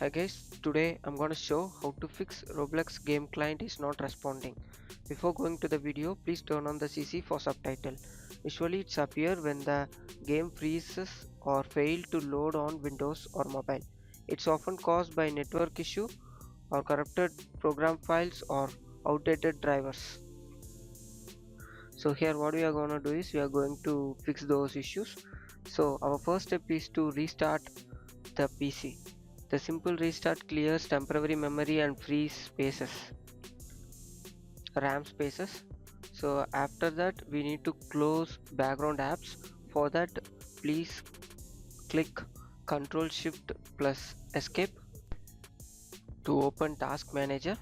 Hi guys, today I'm gonna show how to fix Roblox game client is not responding. Before going to the video, please turn on the CC for subtitle. Usually it's appear when the game freezes or fail to load on Windows or mobile. It's often caused by network issue or corrupted program files or outdated drivers. So here what we are gonna do is we are going to fix those issues. So our first step is to restart the PC. The simple restart clears temporary memory and frees spaces, RAM spaces. So after that we need to close background apps. For that, please click Ctrl Shift plus Escape to open Task Manager.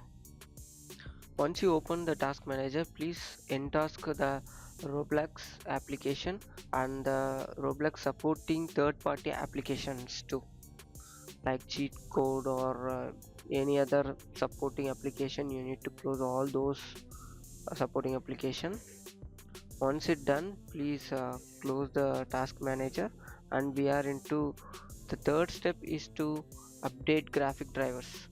Once you open the Task Manager, please untask the Roblox application and the Roblox supporting third-party applications too, like cheat code or any other supporting application. You need to close all those supporting application. Once it done, please close the Task Manager, and we are into the third step is to update graphic drivers.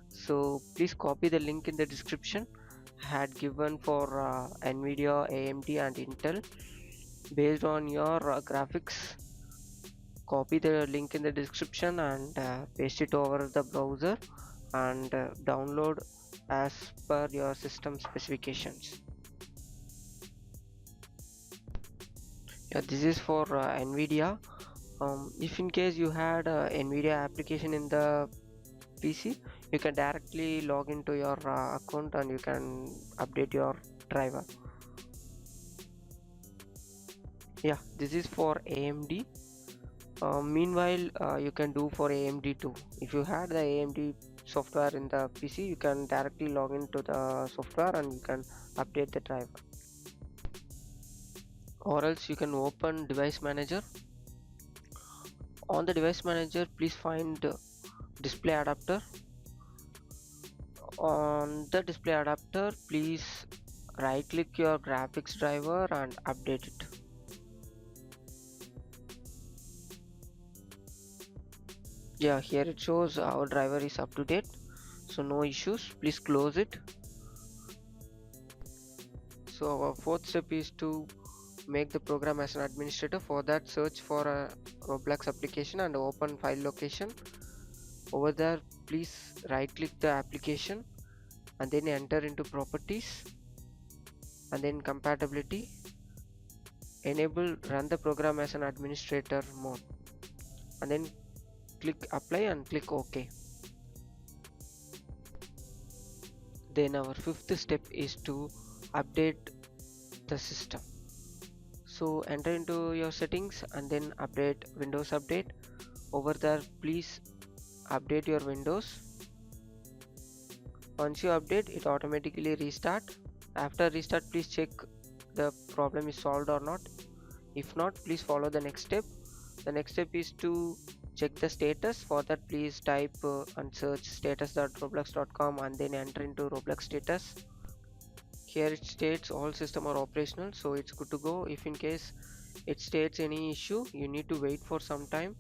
So please copy the link in the description. Had given for Nvidia, AMD and Intel. Based on your graphics, copy the link in the description and paste it over the browser and download as per your system specifications. Yeah, this is for Nvidia. If in case you had Nvidia application in the PC, you can directly log into your account and you can update your driver. Yeah, this is for AMD. Meanwhile, you can do for AMD too. If you had the AMD software in the PC, you can directly log into the software and you can update the driver. Or else you can open device manager. On the device manager, please find display adapter. On the display adapter, please right click your graphics driver and update it. Yeah, here it shows our driver is up to date, so no issues. Please close it. So our fourth step is to make the program as an administrator. For that, search for a Roblox application and open file location. Over there, please right click the application and then enter into properties and then compatibility. Enable run the program as an administrator mode and then click apply and click OK. Then our fifth step is to update the system. So enter into your settings and then update Windows update. Over there, please update your Windows. Once you update, it automatically restart. After restart, please check the problem is solved or not. If not, please follow the next step. The next step is to check the status. For that, please type and search status.roblox.com and then enter into Roblox status. Here it states all system are operational, so it's good to go. If in case it states any issue, you need to wait for some time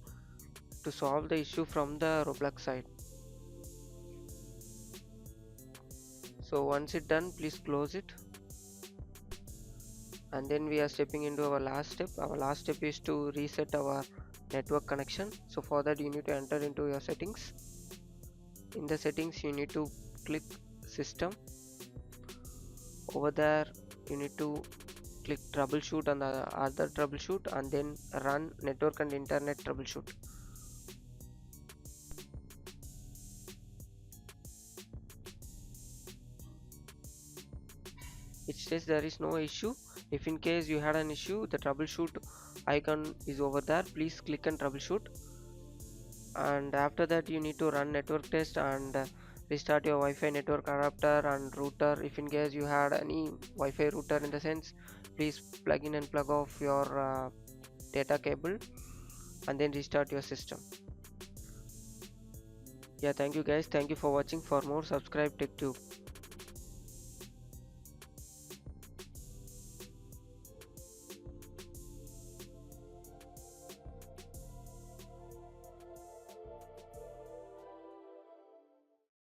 to solve the issue from the Roblox side. So once it's done, please close it. And then we are stepping into our last step. Our last step is to reset our network connection. So for that, you need to enter into your settings. In the settings, you need to click system. Over there, you need to click troubleshoot and the other troubleshoot and then run network and internet troubleshoot. It says there is no issue. If in case you had an issue, the troubleshoot icon is over there. Please click on troubleshoot, and after that you need to run network test and restart your Wi-Fi network adapter and router. If in case you had any Wi-Fi router, in the sense, please plug in and plug off your data cable and then restart your system. Yeah, thank you guys. Thank you for watching. For more, subscribe TechTube.